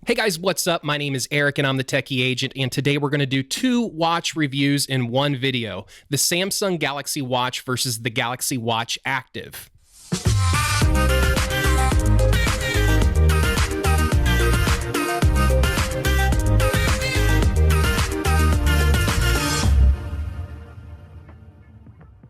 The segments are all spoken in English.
Hey guys, what's up? My name is Eric and I'm the Techy Agent, and today we're going to do two watch reviews in one video. The Samsung Galaxy Watch versus the Galaxy Watch Active.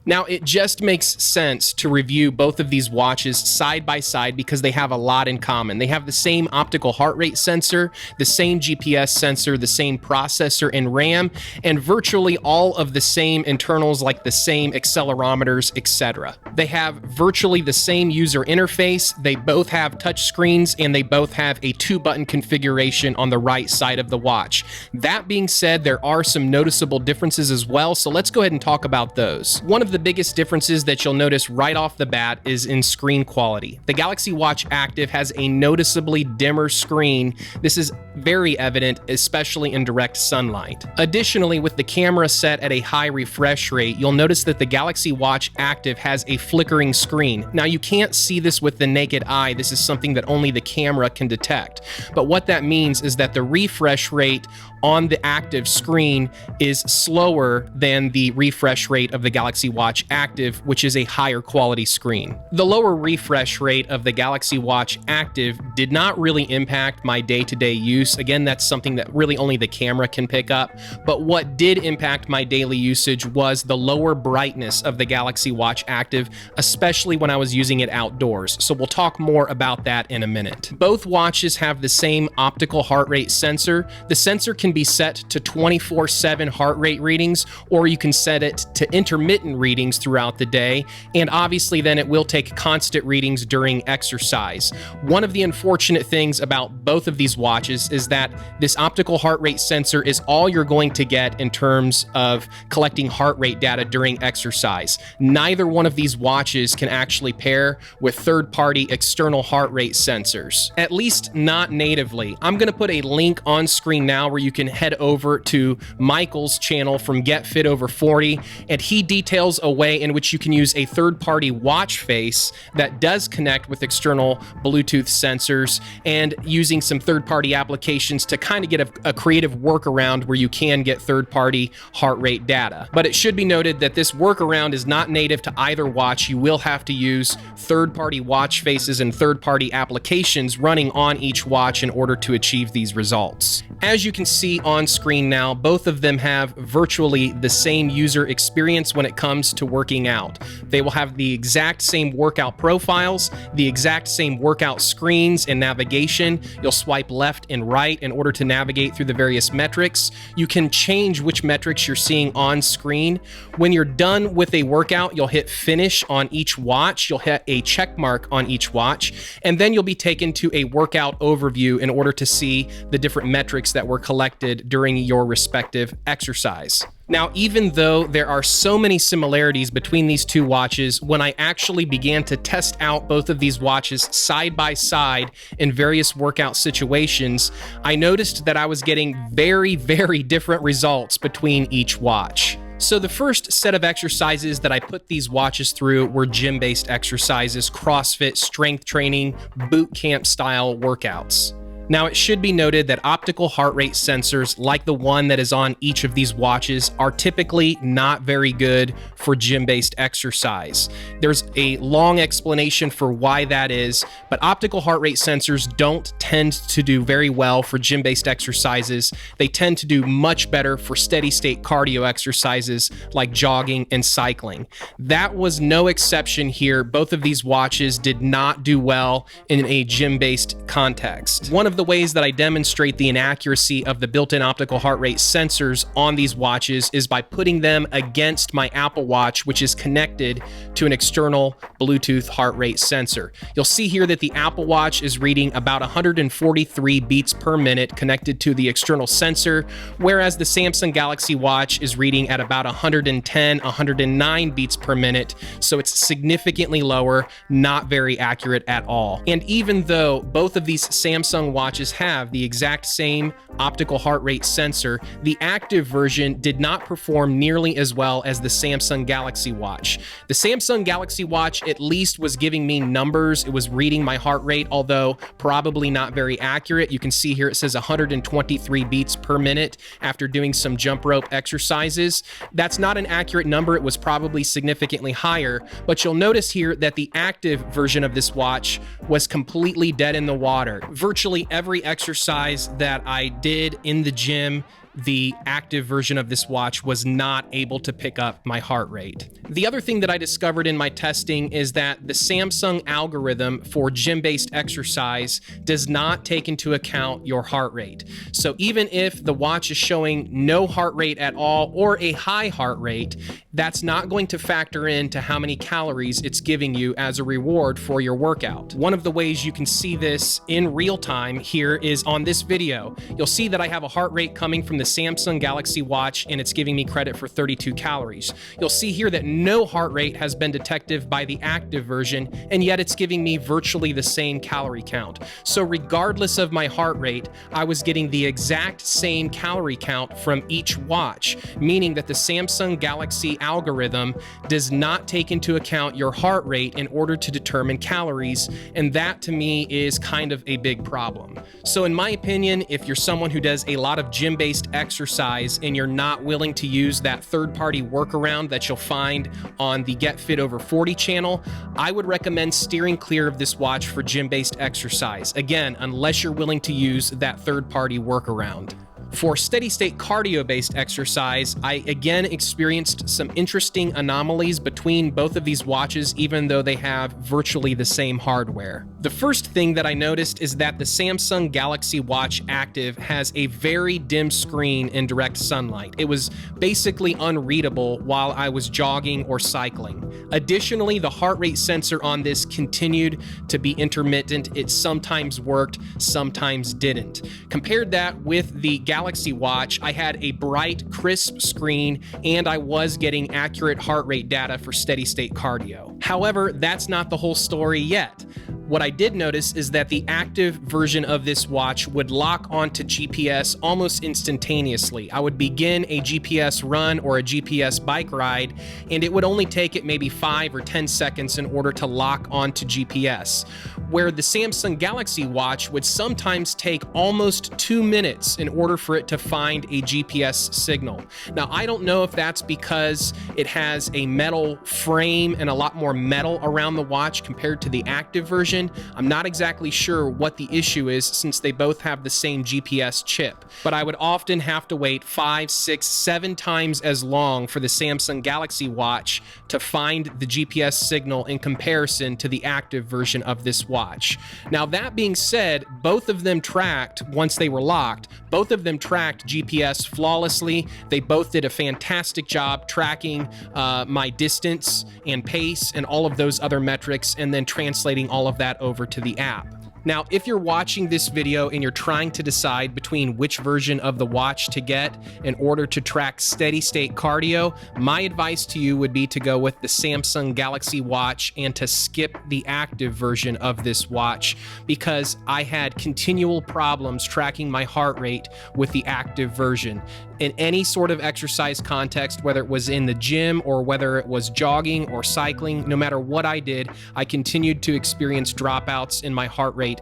Now, it just makes sense to review both of these watches side by side because they have a lot in common. They have the same optical heart rate sensor, the same GPS sensor, the same processor and RAM, and virtually all of the same internals like the same accelerometers, etc. They have virtually the same user interface, they both have touch screens, and they both have a 2-button configuration on the right side of the watch. That being said, there are some noticeable differences as well, so let's go ahead and talk about those. One of the biggest differences that you'll notice right off the bat is in screen quality. The Galaxy Watch Active has a noticeably dimmer screen. This is very evident, especially in direct sunlight. Additionally, with the camera set at a high refresh rate, you'll notice that the Galaxy Watch Active has a flickering screen. Now, you can't see this with the naked eye. This is something that only the camera can detect. But what that means is that the refresh rate on the active screen is slower than the refresh rate of the Galaxy Watch Active, which is a higher quality screen. The lower refresh rate of the Galaxy Watch Active did not really impact my day-to-day use. Again, that's something that really only the camera can pick up. But what did impact my daily usage was the lower brightness of the Galaxy Watch Active, especially when I was using it outdoors. So we'll talk more about that in a minute. Both watches have the same optical heart rate sensor. The sensor can be set to 24/7 heart rate readings, or you can set it to intermittent readings throughout the day, and obviously then it will take constant readings during exercise. One of the unfortunate things about both of these watches is that this optical heart rate sensor is all you're going to get in terms of collecting heart rate data during exercise. Neither one of these watches can actually pair with third-party external heart rate sensors, at least not natively. I'm going to put a link on screen now where you can head over to Michael's channel from Get Fit Over 40, and he details a way in which you can use a third-party watch face that does connect with external Bluetooth sensors, and using some third-party applications to kind of get a creative workaround where you can get third-party heart rate data. But it should be noted that this workaround is not native to either watch. You will have to use third-party watch faces and third-party applications running on each watch in order to achieve these results. As you can see on screen now, both of them have virtually the same user experience when it comes to working out. They will have the exact same workout profiles, the exact same workout screens and navigation. You'll swipe left and right in order to navigate through the various metrics. You can change which metrics you're seeing on screen. When you're done with a workout, you'll hit finish on each watch. You'll hit a check mark on each watch, and then you'll be taken to a workout overview in order to see the different metrics that were collected during your respective exercise. Now, even though there are so many similarities between these two watches, when I actually began to test out both of these watches side by side in various workout situations, I noticed that I was getting very, very different results between each watch. So the first set of exercises that I put these watches through were gym-based exercises, CrossFit, strength training, boot camp style workouts. Now, it should be noted that optical heart rate sensors, like the one that is on each of these watches, are typically not very good for gym-based exercise. There's a long explanation for why that is, but optical heart rate sensors don't tend to do very well for gym-based exercises. They tend to do much better for steady-state cardio exercises like jogging and cycling. That was no exception here. Both of these watches did not do well in a gym-based context. One of the ways that I demonstrate the inaccuracy of the built-in optical heart rate sensors on these watches is by putting them against my Apple Watch, which is connected to an external Bluetooth heart rate sensor. You'll see here that the Apple Watch is reading about 143 beats per minute connected to the external sensor, whereas the Samsung Galaxy Watch is reading at about 110, 109 beats per minute, so it's significantly lower, not very accurate at all. And even though both of these Samsung watches have the exact same optical heart rate sensor, the active version did not perform nearly as well as the Samsung Galaxy Watch. The Samsung Galaxy Watch at least was giving me numbers. It was reading my heart rate, although probably not very accurate. You can see here it says 123 beats per minute after doing some jump rope exercises. That's not an accurate number. It was probably significantly higher, but you'll notice here that the active version of this watch was completely dead in the water. Virtually every exercise that I did in the gym, the active version of this watch was not able to pick up my heart rate. The other thing that I discovered in my testing is that the Samsung algorithm for gym-based exercise does not take into account your heart rate. So even if the watch is showing no heart rate at all or a high heart rate, that's not going to factor into how many calories it's giving you as a reward for your workout. One of the ways you can see this in real time here is on this video. You'll see that I have a heart rate coming from the Samsung Galaxy Watch, and it's giving me credit for 32 calories. You'll see here that no heart rate has been detected by the active version, and yet it's giving me virtually the same calorie count. So regardless of my heart rate, I was getting the exact same calorie count from each watch, meaning that the Samsung Galaxy algorithm does not take into account your heart rate in order to determine calories, and that to me is kind of a big problem. So in my opinion, if you're someone who does a lot of gym-based exercise and you're not willing to use that third-party workaround that you'll find on the Get Fit Over 40 channel, I would recommend steering clear of this watch for gym-based exercise. Again, unless you're willing to use that third-party workaround. For steady-state cardio-based exercise, I again experienced some interesting anomalies between both of these watches, even though they have virtually the same hardware. The first thing that I noticed is that the Samsung Galaxy Watch Active has a very dim screen in direct sunlight. It was basically unreadable while I was jogging or cycling. Additionally, the heart rate sensor on this continued to be intermittent. It sometimes worked, sometimes didn't. Compared that with the Galaxy Watch, I had a bright, crisp screen, and I was getting accurate heart rate data for steady-state cardio. However, that's not the whole story yet. What I did notice is that the active version of this watch would lock onto GPS almost instantaneously. I would begin a GPS run or a GPS bike ride, and it would only take it maybe 5 or 10 seconds in order to lock onto GPS, where the Samsung Galaxy Watch would sometimes take almost 2 minutes in order for it to find a GPS signal. Now, I don't know if that's because it has a metal frame and a lot more metal around the watch compared to the active version. I'm not exactly sure what the issue is since they both have the same GPS chip, but I would often have to wait 5, 6, 7 times as long for the Samsung Galaxy Watch to find the GPS signal in comparison to the active version of this watch. Now, that being said, both of them tracked, once they were locked, both of them tracked GPS flawlessly. They both did a fantastic job tracking my distance and pace and all of those other metrics, and then translating all of that over to the app. Now, if you're watching this video and you're trying to decide between which version of the watch to get in order to track steady-state cardio, my advice to you would be to go with the Samsung Galaxy Watch and to skip the active version of this watch, because I had continual problems tracking my heart rate with the active version. In any sort of exercise context, whether it was in the gym or whether it was jogging or cycling, no matter what I did, I continued to experience dropouts in my heart rate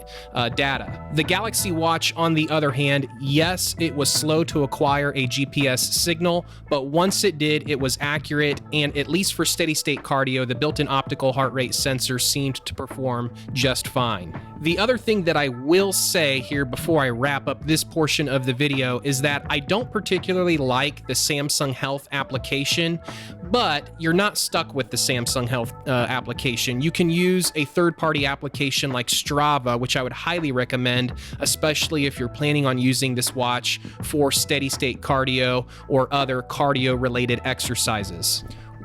data. The Galaxy Watch, on the other hand, yes, it was slow to acquire a GPS signal, but once it did, it was accurate, and at least for steady-state cardio, the built-in optical heart rate sensor seemed to perform just fine. The other thing that I will say here before I wrap up this portion of the video is that I don't particularly like the Samsung Health application, but you're not stuck with the Samsung Health application. You can use a third-party application like Strava, which I would highly recommend, especially if you're planning on using this watch for steady-state cardio or other cardio-related exercises.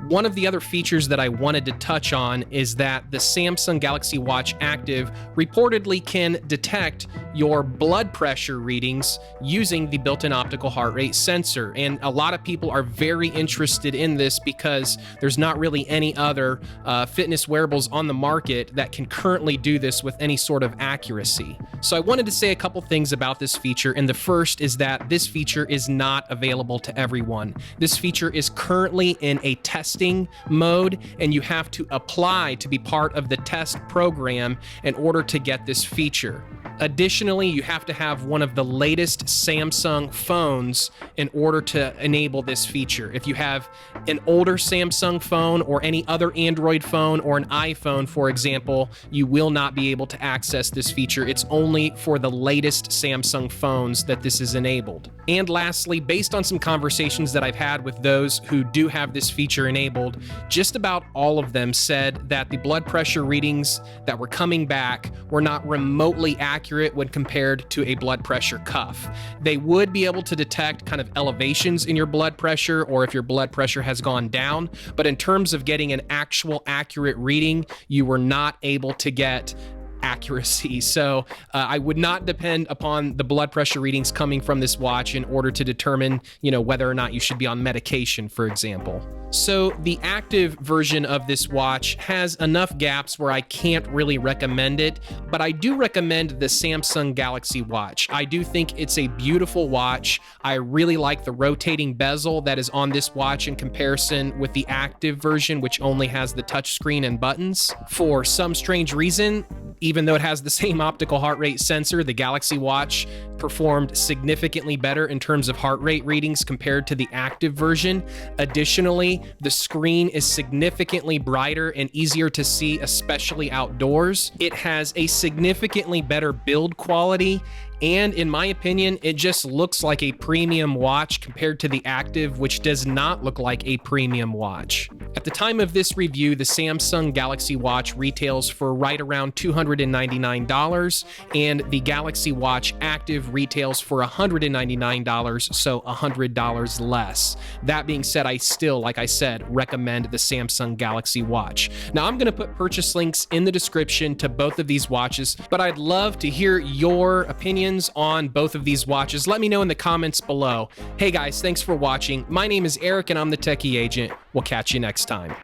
One of the other features that I wanted to touch on is that the Samsung Galaxy Watch Active reportedly can detect your blood pressure readings using the built-in optical heart rate sensor. And a lot of people are very interested in this because there's not really any other fitness wearables on the market that can currently do this with any sort of accuracy. So I wanted to say a couple things about this feature, and the first is that this feature is not available to everyone. This feature is currently in a testing mode, and you have to apply to be part of the test program in order to get this feature. Additionally, you have to have one of the latest Samsung phones in order to enable this feature. If you have an older Samsung phone or any other Android phone or an iPhone, for example, you will not be able to access this feature. It's only for the latest Samsung phones that this is enabled. And lastly, based on some conversations that I've had with those who do have this feature enabled, just about all of them said that the blood pressure readings that were coming back were not remotely accurate when compared to a blood pressure cuff. They would be able to detect kind of elevations in your blood pressure or if your blood pressure has gone down, but in terms of getting an actual accurate reading, you were not able to get accuracy. So I would not depend upon the blood pressure readings coming from this watch in order to determine, whether or not you should be on medication, for example. So the active version of this watch has enough gaps where I can't really recommend it, but I do recommend the Samsung Galaxy Watch. I do think it's a beautiful watch. I really like the rotating bezel that is on this watch in comparison with the active version, which only has the touchscreen and buttons. For some strange reason, even though it has the same optical heart rate sensor, the Galaxy Watch performed significantly better in terms of heart rate readings compared to the active version. Additionally, the screen is significantly brighter and easier to see, especially outdoors. It has a significantly better build quality, and in my opinion, it just looks like a premium watch compared to the active, which does not look like a premium watch. At the time of this review, the Samsung Galaxy Watch retails for right around $299, and the Galaxy Watch Active retails for $199, so $100 less. That being said, I still, like I said, recommend the Samsung Galaxy Watch. Now, I'm going to put purchase links in the description to both of these watches, but I'd love to hear your opinions on both of these watches. Let me know in the comments below. Hey guys, thanks for watching. My name is Eric and I'm the Techie Agent. We'll catch you next time.